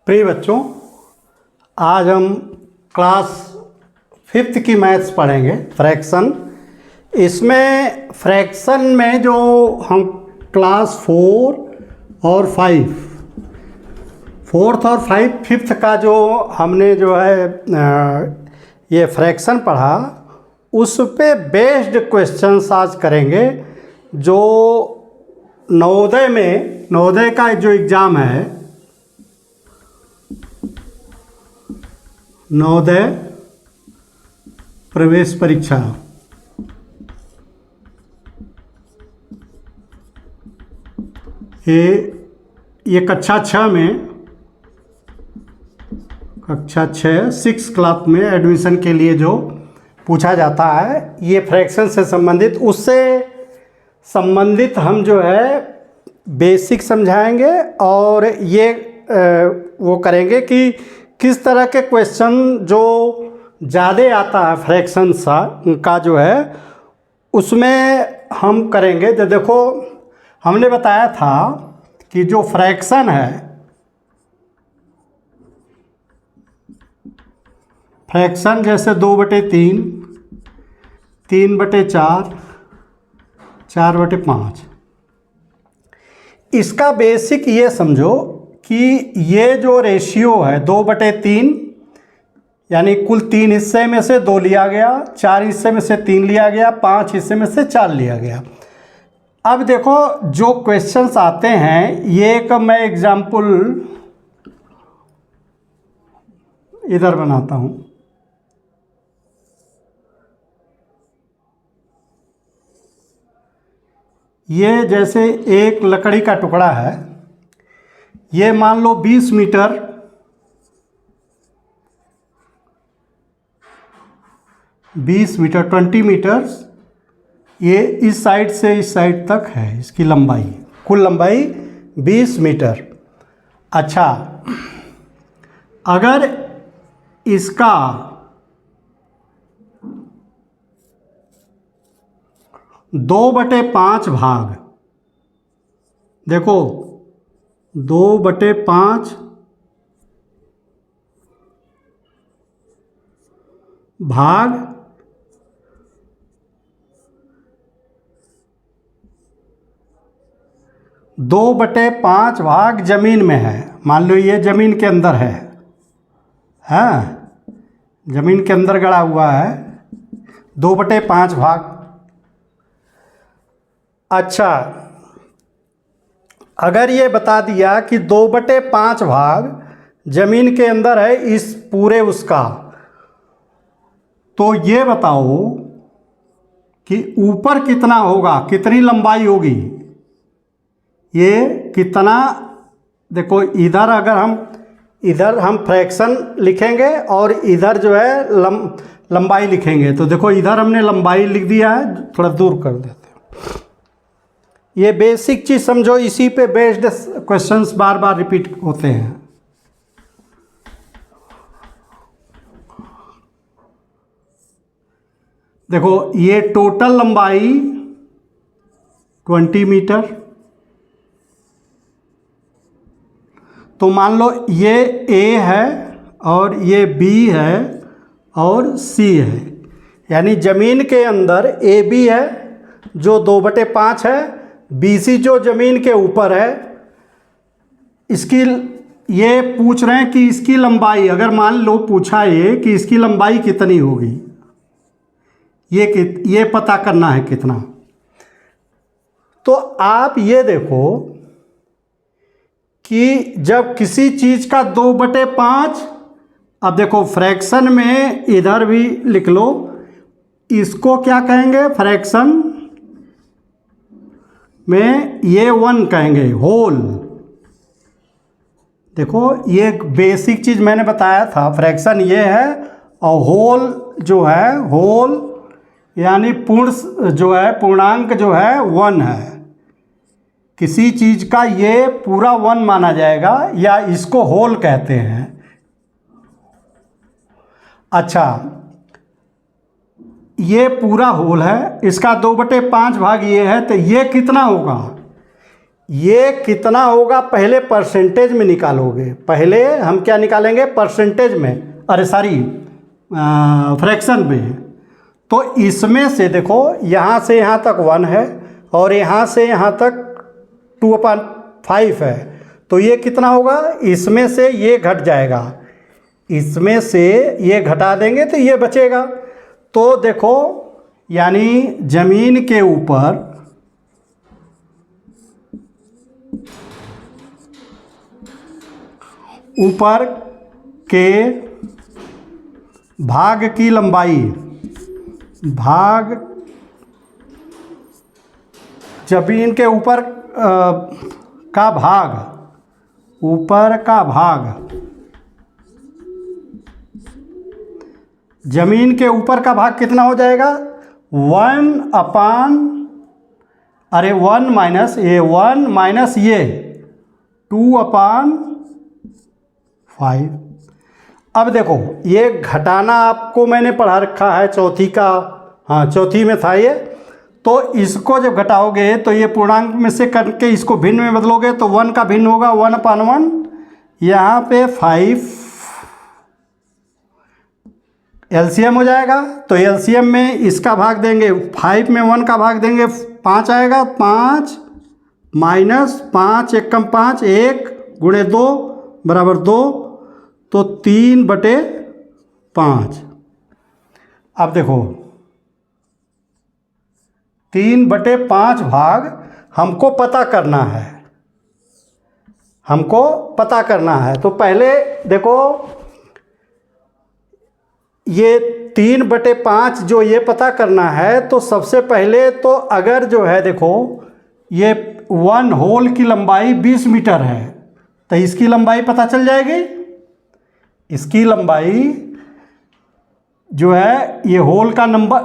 प्रिय बच्चों, आज हम क्लास 5th की मैथ्स पढ़ेंगे फ्रैक्शन। इसमें फ्रैक्शन में जो हम क्लास 4 और 5, 4th और 5th का जो हमने जो है ये फ्रैक्शन पढ़ा, उस पे बेस्ड क्वेश्चंस आज करेंगे। जो नवोदय का जो एग्ज़ाम है, नवोदय प्रवेश परीक्षा, ये कक्षा 6 क्लास में एडमिशन के लिए जो पूछा जाता है, ये फ्रैक्शन से संबंधित, उससे संबंधित हम जो है बेसिक समझाएंगे और ये वो करेंगे कि किस तरह के क्वेश्चन जो ज़्यादा आता है फ्रैक्शन का जो है उसमें हम करेंगे। तो देखो, हमने बताया था कि जो फ्रैक्शन है, फ्रैक्शन जैसे 2/3, 3/4, 4/5, इसका बेसिक ये समझो कि ये जो रेशियो है 2/3, यानी कुल 3 हिस्से में से 2 लिया गया, 4 हिस्से में से 3 लिया गया, 5 हिस्से में से 4 लिया गया। अब देखो, जो क्वेश्चंस आते हैं, ये एक मैं एग्जाम्पल इधर बनाता हूँ। ये जैसे एक लकड़ी का टुकड़ा है, ये मान लो 20 मीटर 20 मीटर्स, ये इस साइड से इस साइड तक है। इसकी लंबाई, कुल लंबाई 20 मीटर। अच्छा, अगर इसका 2/5 भाग, देखो 2/5 भाग 2/5 भाग जमीन में है। मान लो ये जमीन के अंदर है, हाँ, जमीन के अंदर गड़ा हुआ है, 2/5 भाग। अच्छा, अगर ये बता दिया कि 2/5 भाग जमीन के अंदर है इस पूरे उसका, तो ये बताओ कि ऊपर कितना होगा, कितनी लंबाई होगी, ये कितना। देखो, इधर हम फ्रैक्शन लिखेंगे और इधर जो है लंबाई लिखेंगे। तो देखो, इधर हमने लंबाई लिख दिया है, थोड़ा दूर कर देते हैं। ये बेसिक चीज़ समझो, इसी पे बेस्ड क्वेश्चंस बार बार रिपीट होते हैं। देखो, ये टोटल लंबाई 20 मीटर। तो मान लो ये A है और ये B है और C है, यानी ज़मीन के अंदर AB है जो 2/5 है, BC जो ज़मीन के ऊपर है। इसकी ये पूछ रहे हैं कि इसकी लंबाई, अगर मान लो पूछा ये कि इसकी लंबाई कितनी होगी, ये पता करना है कितना। तो आप ये देखो कि जब किसी चीज़ का 2/5, अब देखो फ्रैक्शन में इधर भी लिख लो, इसको क्या कहेंगे, फ्रैक्शन में ये 1 कहेंगे, होल। देखो, ये बेसिक चीज़ मैंने बताया था, फ्रैक्शन ये है, और होल जो है, होल यानी पूर्ण जो है, पूर्णांक जो है 1 है। किसी चीज़ का ये पूरा 1 माना जाएगा, या इसको होल कहते हैं। अच्छा, ये पूरा होल है, इसका 2/5 भाग ये है, तो ये कितना होगा, ये कितना होगा पहले परसेंटेज में निकालोगे। पहले हम क्या निकालेंगे, परसेंटेज में, अरे सॉरी फ्रैक्शन में। तो इसमें से देखो यहाँ से यहाँ तक 1 है और यहाँ से यहाँ तक 2/5 है, तो ये कितना होगा, इसमें से ये घट जाएगा, इसमें से ये घटा देंगे तो ये बचेगा। तो देखो यानी ज़मीन के ऊपर के भाग की लंबाई, भाग ज़मीन के ऊपर का भाग, ऊपर का भाग, ज़मीन के ऊपर का भाग कितना हो जाएगा, 1 माइनस ये 1 माइनस ये 2/5। अब देखो ये घटाना आपको मैंने पढ़ा रखा है चौथी का, हाँ चौथी में था ये। तो इसको जब घटाओगे तो ये पूर्णांक में से करके इसको भिन्न में बदलोगे तो 1 का भिन्न होगा 1/1, यहाँ पे 5 एलसीएम हो जाएगा। तो एलसीएम में इसका भाग देंगे, 5 में 1 का भाग देंगे 5 आएगा, 5 माइनस 5 1 कम 5, 1 गुणे 2 बराबर 2, तो 3/5। अब देखो 3/5 भाग हमको पता करना है, हमको पता करना है। तो पहले देखो ये 3/5 जो ये पता करना है, तो सबसे पहले तो अगर जो है देखो ये 1 होल की लंबाई 20 मीटर है, तो इसकी लंबाई पता चल जाएगी। इसकी लंबाई जो है ये होल का नंबर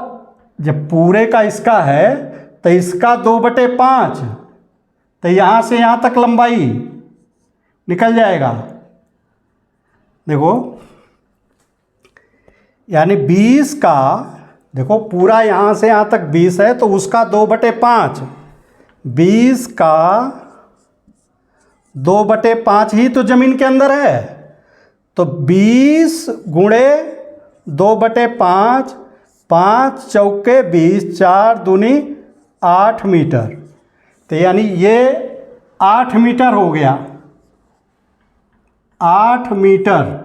जब पूरे का इसका है तो इसका 2/5, तो यहाँ से यहाँ तक लंबाई निकल जाएगा। देखो यानी 20 का, देखो पूरा यहाँ से यहाँ तक 20 है तो उसका 2/5, 20 का 2/5 ही तो ज़मीन के अंदर है। तो 20 गुणे 2/5, 5 चौके 20, 4 दूनी 8 मीटर, तो यानी ये 8 मीटर हो गया, 8 मीटर।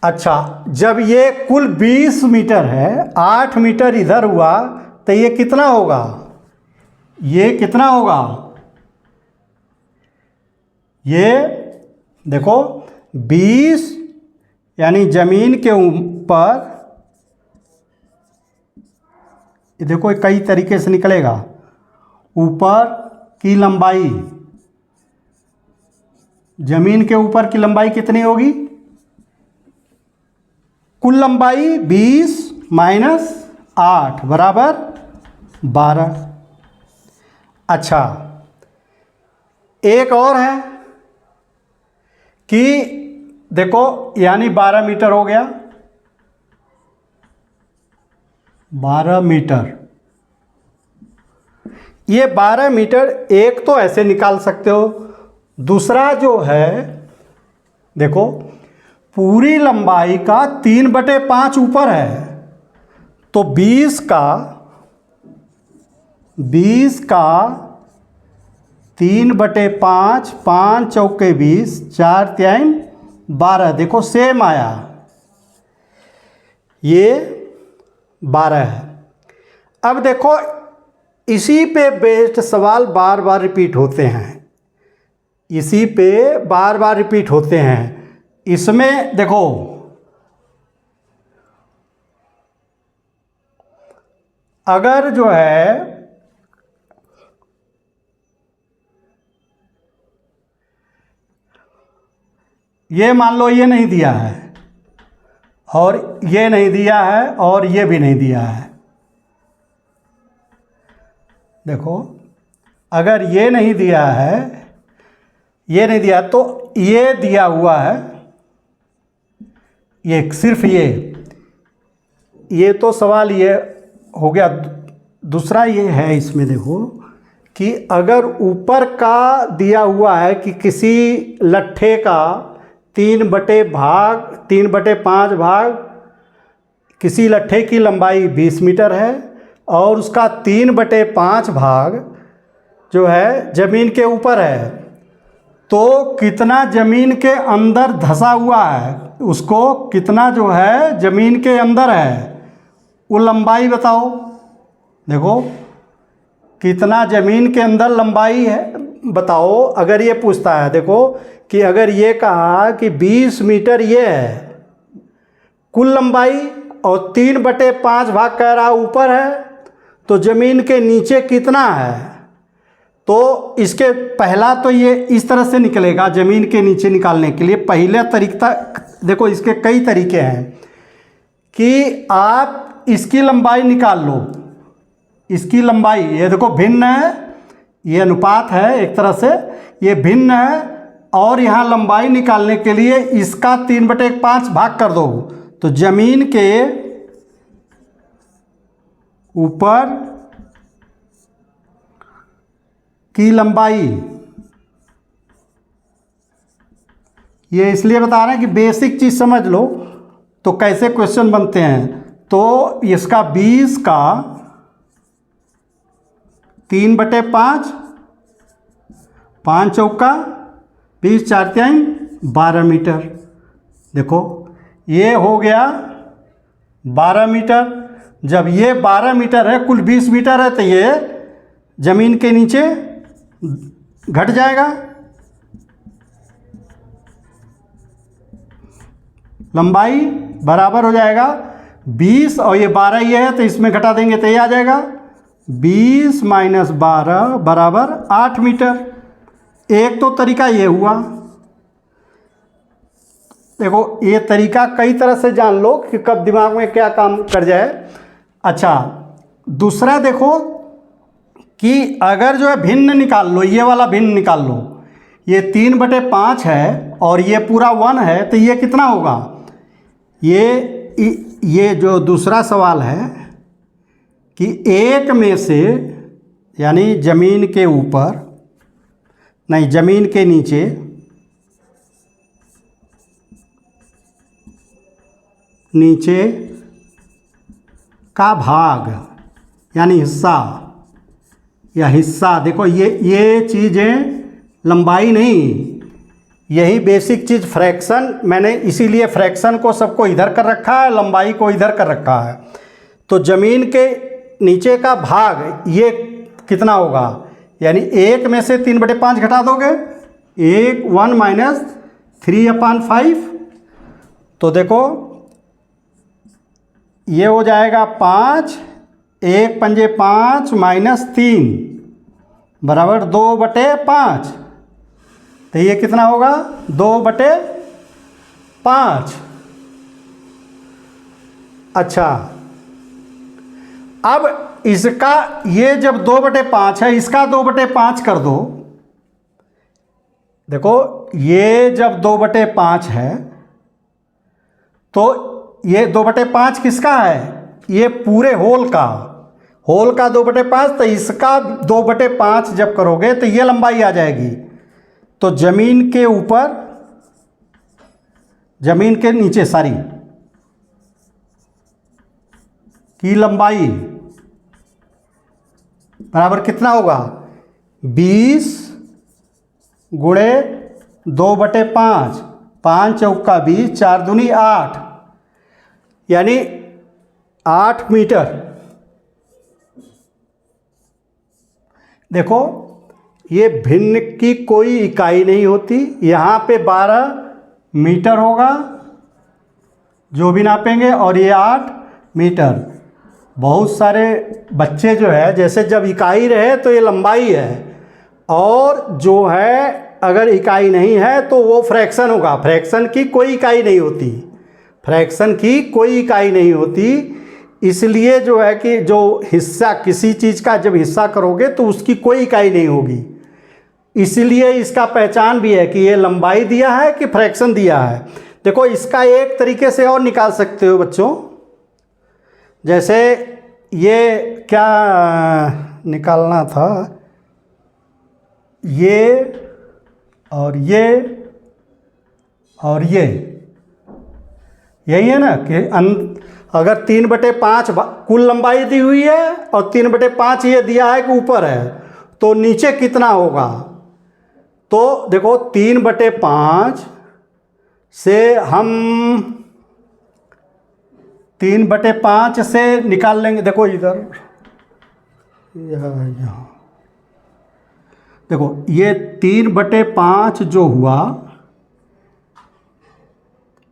अच्छा, जब ये कुल 20 मीटर है, 8 मीटर इधर हुआ, तो ये कितना होगा, ये कितना होगा, ये देखो 20 यानी ज़मीन के ऊपर, देखो कई तरीके से निकलेगा, ऊपर की लंबाई, ज़मीन के ऊपर की लंबाई कितनी होगी, कुल लंबाई 20 माइनस 8 बराबर 12। अच्छा, एक और है कि देखो यानी 12 मीटर हो गया, 12 मीटर, ये 12 मीटर एक तो ऐसे निकाल सकते हो। दूसरा जो है देखो पूरी लंबाई का 3/5 ऊपर है, तो 20 का 3/5, 5 चौके 20, 4 3 12, देखो सेम आया, ये 12 है। अब देखो इसी पे बेस्ड सवाल बार बार रिपीट होते हैं, इसी पे बार बार रिपीट होते हैं। इसमें देखो अगर जो है ये मान लो ये नहीं दिया है और ये नहीं दिया है और ये भी नहीं दिया है, देखो अगर ये नहीं दिया है, ये नहीं दिया तो ये दिया हुआ है, ये सिर्फ ये तो सवाल ये हो गया। दूसरा ये है इसमें देखो कि अगर ऊपर का दिया हुआ है कि किसी लट्ठे का 3/5 भाग, किसी लट्ठे की लंबाई 20 मीटर है और उसका 3/5 भाग जो है ज़मीन के ऊपर है, तो कितना ज़मीन के अंदर धंसा हुआ है, उसको कितना जो है ज़मीन के अंदर है वो लंबाई बताओ। देखो कितना ज़मीन के अंदर लंबाई है बताओ। अगर ये पूछता है, देखो कि अगर ये कहा कि 20 मीटर ये है कुल लंबाई और 3/5 भाग कह रहा ऊपर है, तो ज़मीन के नीचे कितना है, तो इसके पहला तो ये इस तरह से निकलेगा। ज़मीन के नीचे निकालने के लिए पहला तरीका, देखो इसके कई तरीके हैं कि आप इसकी लंबाई निकाल लो। इसकी लंबाई ये देखो भिन्न है, ये अनुपात है एक तरह से, ये भिन्न है और यहाँ लंबाई निकालने के लिए इसका 3/5 भाग कर दो, तो ज़मीन के ऊपर की लंबाई, ये इसलिए बता रहे हैं कि बेसिक चीज़ समझ लो तो कैसे क्वेश्चन बनते हैं। तो इसका 20 का 3/5, 5 चौका 20, 4 3 12 मीटर। देखो ये हो गया 12 मीटर। जब ये 12 मीटर है, कुल 20 मीटर है, तो ये ज़मीन के नीचे घट जाएगा। लंबाई बराबर हो जाएगा 20 और ये 12 ये है, तो इसमें घटा देंगे तो ये आ जाएगा 20 - 12 बराबर 8 मीटर। एक तो तरीका ये हुआ। देखो ये तरीका कई तरह से जान लो कि कब दिमाग में क्या काम कर जाए। अच्छा, दूसरा देखो कि अगर जो है भिन्न निकाल लो, ये वाला भिन्न निकाल लो, ये 3/5 है और ये पूरा 1 है, तो ये कितना होगा। ये जो दूसरा सवाल है कि एक में से, यानी ज़मीन के ऊपर नहीं, ज़मीन के नीचे का भाग यानी हिस्सा, या हिस्सा, देखो ये चीज़ें लंबाई नहीं, यही बेसिक चीज़ फ्रैक्शन, मैंने इसीलिए फ्रैक्शन को सबको इधर कर रखा है, लंबाई को इधर कर रखा है। तो ज़मीन के नीचे का भाग ये कितना होगा, यानी एक में से 3/5 घटा दोगे, 1 - 3/5, तो देखो ये हो जाएगा 5, 1 × 5 - 3 बराबर 2/5, तो ये कितना होगा 2/5। अच्छा, अब इसका ये जब 2/5 है, इसका 2/5 कर दो। देखो ये जब 2/5 है तो ये 2/5 किसका है, ये पूरे होल का 2/5, तो इसका 2/5 जब करोगे तो ये लंबाई आ जाएगी। तो ज़मीन के ऊपर, ज़मीन के नीचे की लंबाई बराबर कितना होगा 20 × 2/5, 5 चौका 20, 4 दूनी 8, यानी 8 मीटर। देखो ये भिन्न की कोई इकाई नहीं होती, यहाँ पे 12 मीटर होगा जो भी नापेंगे, और ये 8 मीटर। बहुत सारे बच्चे जो है, जैसे जब इकाई रहे तो ये लंबाई है, और जो है अगर इकाई नहीं है तो वो फ्रैक्शन होगा। फ्रैक्शन की कोई इकाई नहीं होती, फ्रैक्शन की कोई इकाई नहीं होती। इसलिए जो है कि जो हिस्सा, किसी चीज़ का जब हिस्सा करोगे तो उसकी कोई इकाई नहीं होगी। इसलिए इसका पहचान भी है कि ये लंबाई दिया है कि फ्रैक्शन दिया है। देखो इसका एक तरीके से और निकाल सकते हो बच्चों, जैसे ये क्या निकालना था, ये और ये और ये, यही है ना कि अगर 3/5 कुल लंबाई दी हुई है और 3/5 ये दिया है कि ऊपर है, तो नीचे कितना होगा। तो देखो 3/5 से हम 3/5 से निकाल लेंगे। देखो इधर यहाँ देखो, ये 3/5 जो हुआ,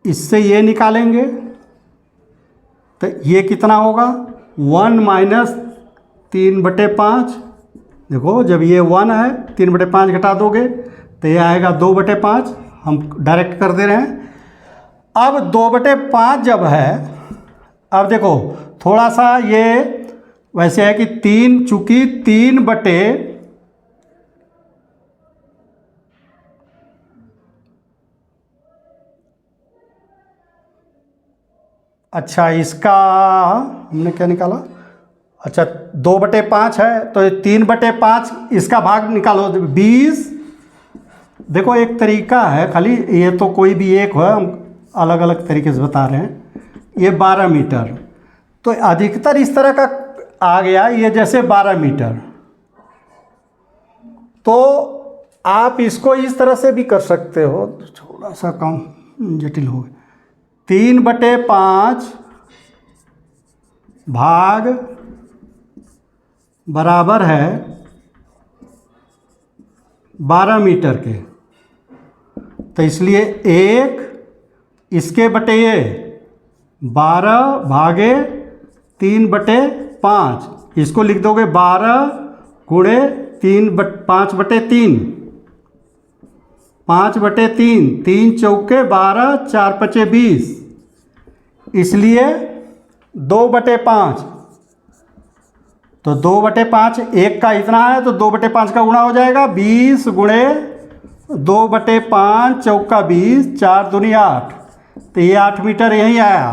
इससे ये निकालेंगे तो ये कितना होगा 1 माइनस 3/5। देखो जब ये 1 है 3/5 घटा दोगे तो ये आएगा 2/5। हम डायरेक्ट कर दे रहे हैं। अब 2/5 जब है, अब देखो थोड़ा सा ये वैसे है कि 3, चूंकि 3 बटे अच्छा इसका हमने क्या निकाला, अच्छा 2/5 है तो 3/5 इसका भाग निकालो 20। देखो एक तरीका है, खाली ये तो कोई भी एक हो, हम अलग अलग तरीके से बता रहे हैं। ये 12 मीटर, तो अधिकतर इस तरह का आ गया, ये जैसे 12 मीटर। तो आप इसको इस तरह से भी कर सकते हो, थोड़ा सा कम जटिल हो गया। 3/5 भाग बराबर है 12 मीटर के, तो इसलिए 1 इसके बटे ये 12 भागे 3/5, इसको लिख दोगे 12 गुणे 5/3, 5/3, 3 चौके 12, 4 पचे 20, इसलिए 2/5। तो 2/5 1 का इतना है तो 2/5 का गुणा हो जाएगा 20 गुणे 2/5 चौका 20, 4 दूनी 8, तो ये 8 मीटर यहीं आया,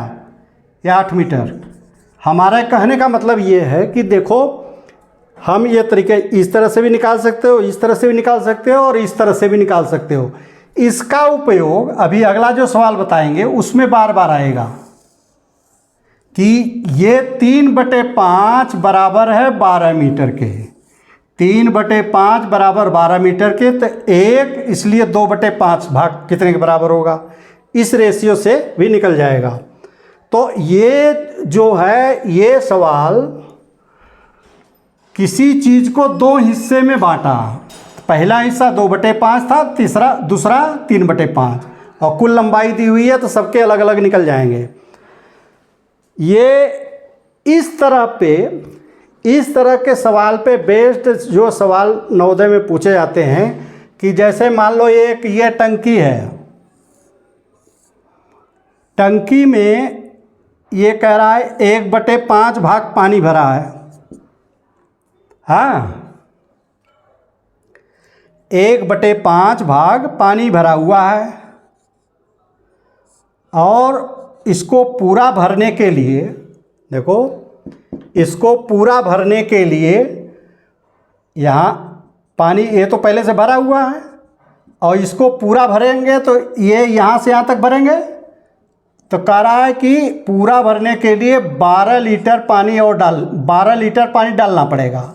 ये 8 मीटर। हमारा कहने का मतलब ये है कि देखो हम ये तरीके इस तरह से भी निकाल सकते हो, इस तरह से भी निकाल सकते हो और इस तरह से भी निकाल सकते हो। इसका उपयोग अभी अगला जो सवाल बताएंगे उसमें बार बार आएगा कि ये 3/5 बराबर है 12 मीटर के, 3/5 बराबर 12 मीटर के, तो 1 इसलिए 2/5 भाग कितने के बराबर होगा, इस रेशियो से भी निकल जाएगा। तो ये जो है ये सवाल किसी चीज़ को 2 हिस्से में बांटा, पहला हिस्सा 2/5 था, दूसरा 3/5, और कुल लंबाई दी हुई है तो सबके अलग अलग निकल जाएंगे। ये इस तरह के सवाल पे बेस्ड जो सवाल नवोदय में पूछे जाते हैं कि जैसे मान लो एक ये टंकी है, टंकी में ये कह रहा है 1/5 भाग पानी भरा है, हाँ 1/5 भाग पानी भरा हुआ है, और इसको पूरा भरने के लिए, देखो इसको पूरा भरने के लिए यहाँ पानी ये तो पहले से भरा हुआ है, और इसको पूरा भरेंगे तो ये यहाँ से यहाँ तक भरेंगे, तो कह रहा है कि पूरा भरने के लिए 12 लीटर पानी और 12 लीटर पानी डालना पड़ेगा।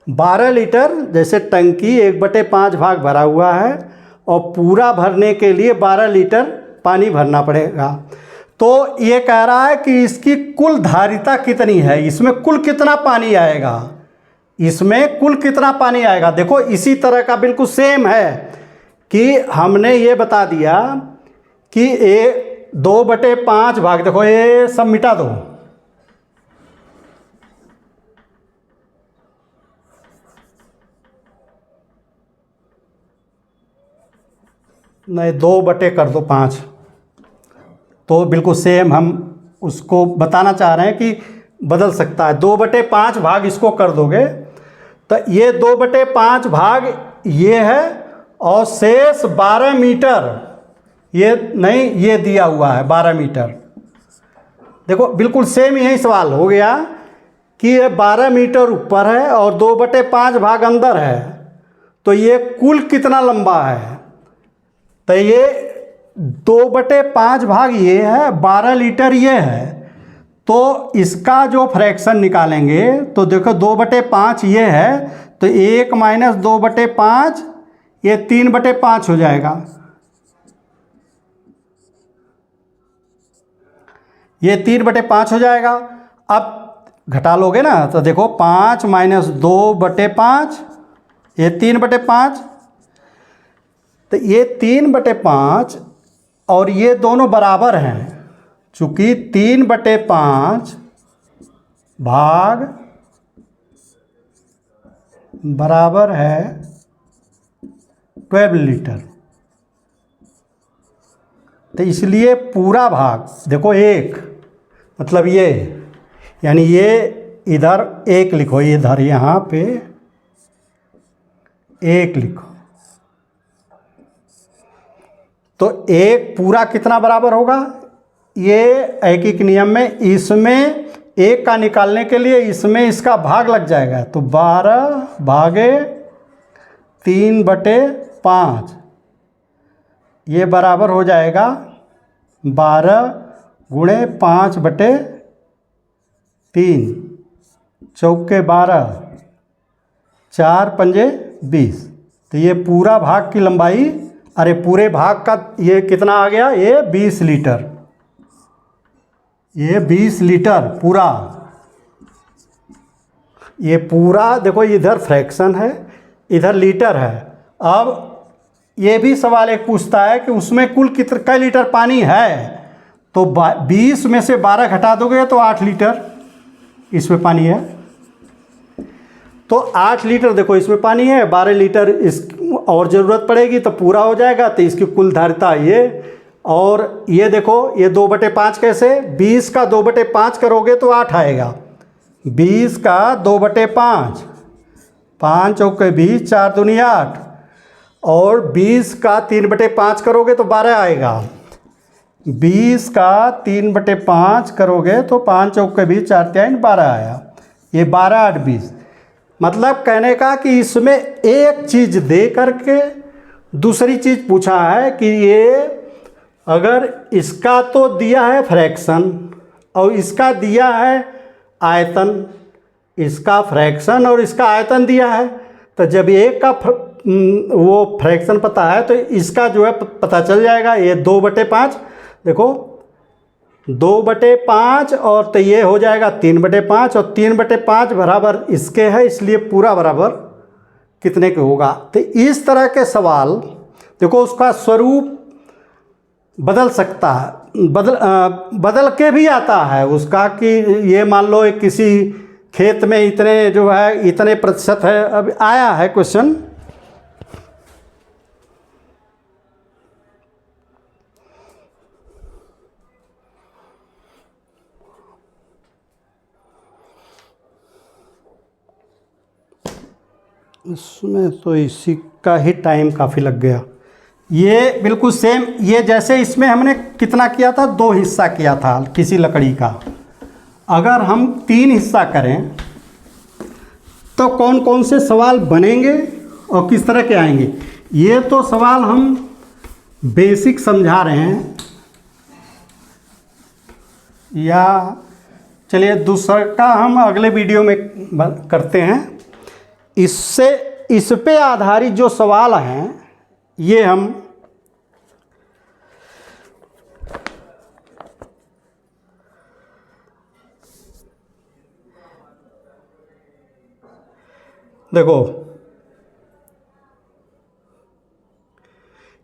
12 लीटर, जैसे टंकी 1/5 भाग भरा हुआ है और पूरा भरने के लिए 12 लीटर पानी भरना पड़ेगा। तो ये कह रहा है कि इसकी कुल धारिता कितनी है, इसमें कुल कितना पानी आएगा, इसमें कुल कितना पानी आएगा। देखो इसी तरह का बिल्कुल सेम है कि हमने ये बता दिया कि 2/5 भाग, देखो ये सब मिटा दो, नहीं 2 कर दो 5, तो बिल्कुल सेम हम उसको बताना चाह रहे हैं कि बदल सकता है। 2/5 भाग इसको कर दोगे तो ये 2/5 भाग ये है, और शेष 12 मीटर ये नहीं, ये दिया हुआ है 12 मीटर। देखो बिल्कुल सेम यही सवाल हो गया कि ये 12 मीटर ऊपर है और 2/5 भाग अंदर है, तो ये कुल कितना लंबा है, तो ये 2/5 भाग ये है, 12 लीटर ये है। तो इसका जो फ्रैक्शन निकालेंगे तो देखो 2/5 ये है, तो 1 माइनस 2/5 ये 3/5 हो जाएगा। ये 3/5 हो जाएगा। अब घटा लोगे ना तो देखो 5 माइनस 2/5 ये 3/5, तो ये 3/5 और ये दोनों बराबर हैं, चूँकि 3/5 भाग बराबर है 12 लीटर। तो इसलिए पूरा भाग देखो 1, मतलब ये, यानी ये इधर 1 लिखो, इधर यहाँ पे 1 लिखो, तो 1 पूरा कितना बराबर होगा, ये ऐकिक नियम में इसमें 1 का निकालने के लिए इसमें इसका भाग लग जाएगा, तो 12 भागे 3/5 ये बराबर हो जाएगा 12 गुणे 5/3, चौके 12, 4 पंजे 20। तो ये पूरा भाग की लंबाई, अरे पूरे भाग का ये कितना आ गया, ये 20 लीटर, ये 20 लीटर पूरा। ये पूरा देखो, इधर फ्रैक्शन है, इधर लीटर है। अब ये भी सवाल एक पूछता है कि उसमें कुल कितने लीटर पानी है, तो 20 में से 12 घटा दोगे तो 8 लीटर इसमें पानी है। तो 8 लीटर देखो इसमें पानी है, 12 लीटर इस और ज़रूरत पड़ेगी तो पूरा हो जाएगा, तो इसकी कुल धारिता ये। और ये देखो ये 2/5 कैसे, 20 का 2/5 करोगे तो 8 आएगा, 20 का 2/5, 5 चौके 20, 4 दूनी 8, और 20 का 3/5 करोगे तो 12 आएगा, 20 का 3/5 करोगे तो 5 चौके 20, 4 3 12 आया, ये 12 8 20। मतलब कहने का कि इसमें एक चीज़ दे करके दूसरी चीज़ पूछा है कि ये अगर इसका तो दिया है फ्रैक्शन और इसका दिया है आयतन, इसका फ्रैक्शन और इसका आयतन दिया है, तो जब एक का वो फ्रैक्शन पता है तो इसका जो है पता चल जाएगा। ये 2/5 देखो 2/5 और तो ये हो जाएगा 3/5, और 3/5 बराबर इसके है, इसलिए पूरा बराबर कितने के होगा। तो इस तरह के सवाल देखो उसका स्वरूप बदल सकता है, बदल के भी आता है उसका, कि ये मान लो एक किसी खेत में इतने जो है इतने प्रतिशत है। अब आया है क्वेश्चन, इसमें तो इसी का ही टाइम काफ़ी लग गया। ये बिल्कुल सेम, ये जैसे इसमें हमने कितना किया था, 2 हिस्सा किया था किसी लकड़ी का। अगर हम 3 हिस्सा करें तो कौन कौन से सवाल बनेंगे और किस तरह के आएंगे। ये तो सवाल हम बेसिक समझा रहे हैं, या चलिए दूसरा का हम अगले वीडियो में करते हैं। इससे इस पे आधारित जो सवाल हैं ये हम देखो,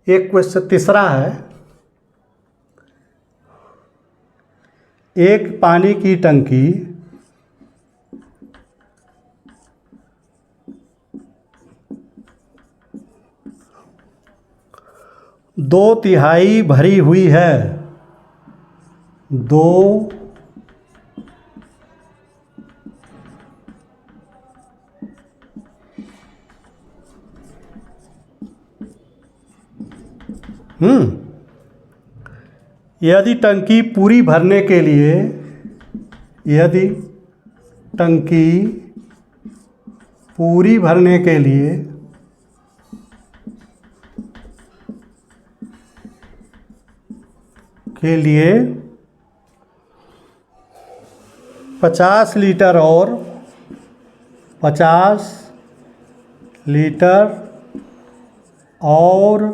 एक क्वेश्चन तीसरा है, एक पानी की टंकी 2/3 भरी हुई है, 2 यदि टंकी पूरी भरने के लिए, यदि टंकी पूरी भरने के लिए के लिए 50 लीटर और 50 लीटर और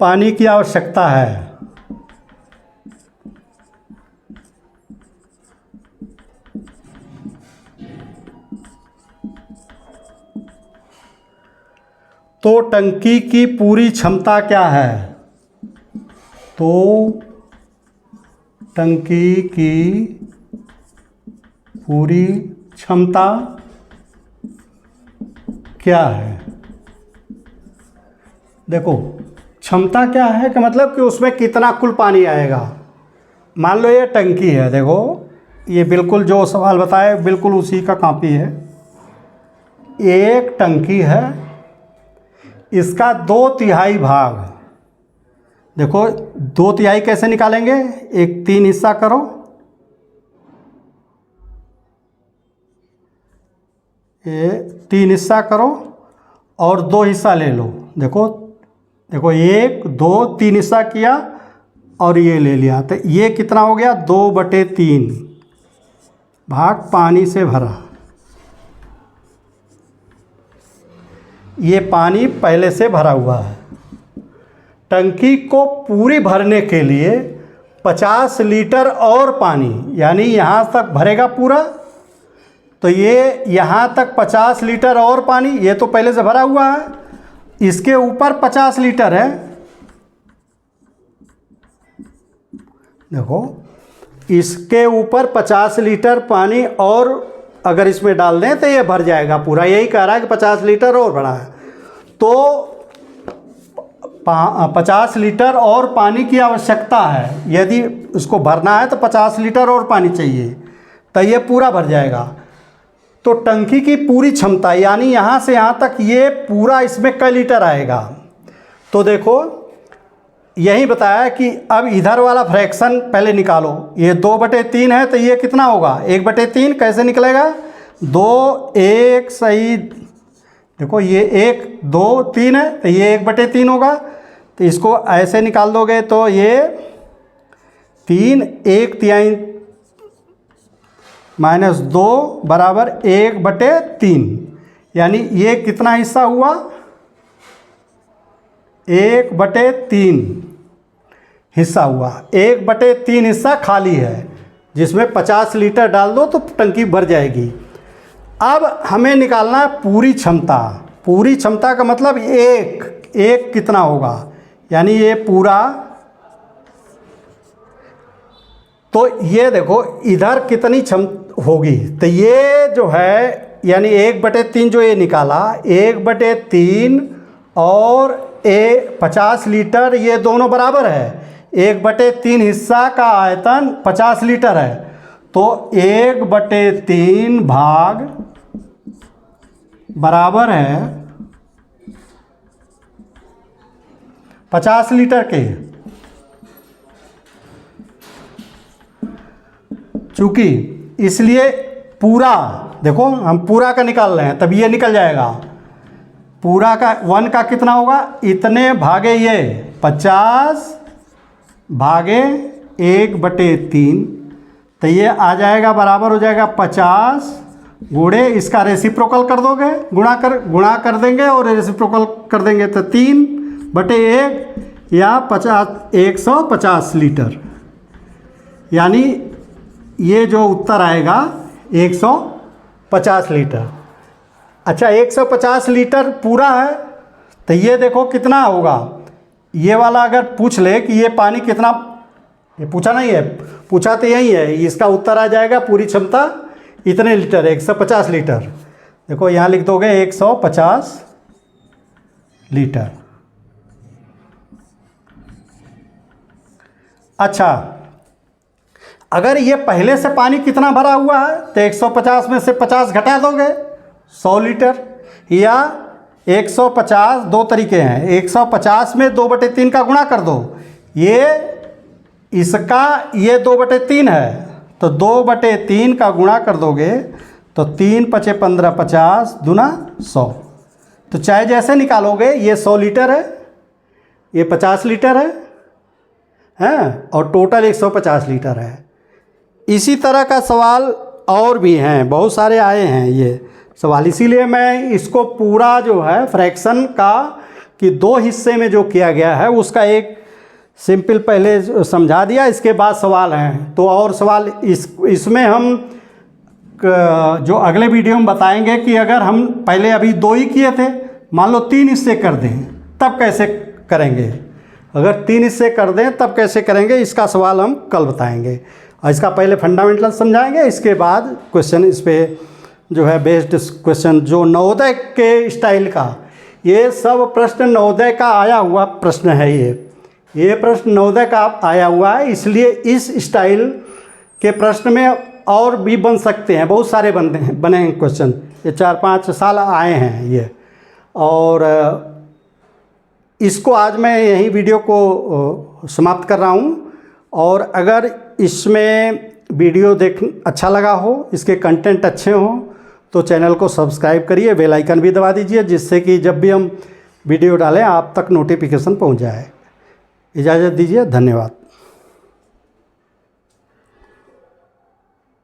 पानी की आवश्यकता है। तो टंकी की पूरी क्षमता क्या है? तो टंकी की पूरी क्षमता क्या है? देखो, क्षमता क्या है कि मतलब कि उसमें कितना कुल पानी आएगा। मान लो ये टंकी है, देखो ये बिल्कुल जो सवाल बताए बिल्कुल उसी का कॉपी है। एक टंकी है, इसका 2/3 भाग, देखो 2/3 कैसे निकालेंगे? एक 3 हिस्सा करो, ये 3 हिस्सा करो और 2 हिस्सा ले लो। देखो देखो 1 2 3 हिस्सा किया और ये ले लिया, तो ये कितना हो गया? 2/3 भाग पानी से भरा। ये पानी पहले से भरा हुआ है। टंकी को पूरी भरने के लिए 50 लीटर और पानी, यानी यहाँ तक भरेगा पूरा, तो ये यहाँ तक 50 लीटर और पानी, ये तो पहले से भरा हुआ है, इसके ऊपर 50 लीटर है। देखो इसके ऊपर 50 लीटर पानी और अगर इसमें डाल दें तो ये भर जाएगा पूरा। यही कह रहा है कि 50 लीटर और भरा है, तो 50 लीटर और पानी की आवश्यकता है। यदि उसको भरना है तो 50 लीटर और पानी चाहिए, तो ये पूरा भर जाएगा। तो टंकी की पूरी क्षमता यानी यहाँ से यहाँ तक ये पूरा, इसमें कई लीटर आएगा? तो देखो यही बताया कि अब इधर वाला फ्रैक्शन पहले निकालो। ये 2/3 है तो ये कितना होगा? 1/3 कैसे निकलेगा? 2 1 सही, देखो ये 1 2 3 है तो ये 1/3 होगा, तो इसको ऐसे निकाल दोगे तो ये 3 1/3 -2 बराबर 1/3, यानी ये कितना हिस्सा हुआ? 1/3 हिस्सा हुआ। 1/3 हिस्सा खाली है जिसमें 50 लीटर डाल दो तो टंकी भर जाएगी। अब हमें निकालना है पूरी क्षमता। पूरी क्षमता का मतलब एक कितना होगा, यानी ये पूरा, तो ये देखो इधर कितनी क्षमता होगी, तो ये जो है यानी 1/3 जो ये निकाला, 1/3 और 50 लीटर, ये दोनों बराबर है। 1/3 हिस्सा का आयतन 50 लीटर है, तो 1/3 भाग बराबर है 50 लीटर के। चूँकि इसलिए पूरा, देखो हम पूरा का निकाल रहे हैं तब ये निकल जाएगा। पूरा का 1 का कितना होगा? इतने भागे ये 50 भागे 1/3, तो ये आ जाएगा बराबर हो जाएगा 50 गुणे, इसका रेसिप्रोकल कर दोगे, गुणा कर देंगे और रेसिप्रोकल कर देंगे तो 3/1 या 150 लीटर, यानी ये जो उत्तर आएगा 150 लीटर। अच्छा 150 लीटर पूरा है, तो ये देखो कितना होगा। ये वाला अगर पूछ ले कि ये पानी कितना, ये पूछा नहीं है, पूछा तो यही है, इसका उत्तर आ जाएगा पूरी क्षमता इतने लीटर, 150 लीटर। देखो यहाँ लिख दोगे 150 लीटर। अच्छा अगर ये पहले से पानी कितना भरा हुआ है तो 150 में से 50 घटा दोगे 100 लीटर, या 150 दो तरीके हैं, 150 में 2/3 का गुणा कर दो, ये इसका ये 2/3 है तो 2/3 का गुणा कर दोगे तो 3 × 5 = 15, 50 दूना 100। तो चाहे जैसे निकालोगे ये 100 लीटर है, ये 50 लीटर है, हैं और टोटल 150 लीटर है। इसी तरह का सवाल और भी हैं, बहुत सारे आए हैं ये सवाल, इसीलिए मैं इसको पूरा जो है फ्रैक्शन का कि 2 हिस्से में जो किया गया है उसका एक सिंपल पहले समझा दिया, इसके बाद सवाल हैं। तो और सवाल इसमें हम जो अगले वीडियो में बताएंगे कि अगर हम पहले अभी 2 ही किए थे, मान लो 3 हिस्से कर दें तब कैसे करेंगे, अगर 3 हिस्से कर दें तब कैसे करेंगे, इसका सवाल हम कल बताएंगे। और इसका पहले फंडामेंटल समझाएंगे, इसके बाद क्वेश्चन इस पर जो है बेस्ड क्वेश्चन जो नवोदय के स्टाइल का, ये सब प्रश्न नवोदय का आया हुआ प्रश्न है। ये प्रश्न नवोदय का आया हुआ है, इसलिए इस स्टाइल के प्रश्न में और भी बन सकते हैं, बहुत सारे बने हैं क्वेश्चन, ये 4-5 साल आए हैं ये। और इसको आज मैं यही वीडियो को समाप्त कर रहा हूँ। और अगर इसमें वीडियो अच्छा लगा हो, इसके कंटेंट अच्छे हों, तो चैनल को सब्सक्राइब करिए, बेल आइकन भी दबा दीजिए, जिससे कि जब भी हम वीडियो डालें आप तक नोटिफिकेशन पहुंच जाए। इजाज़त दीजिए, धन्यवाद।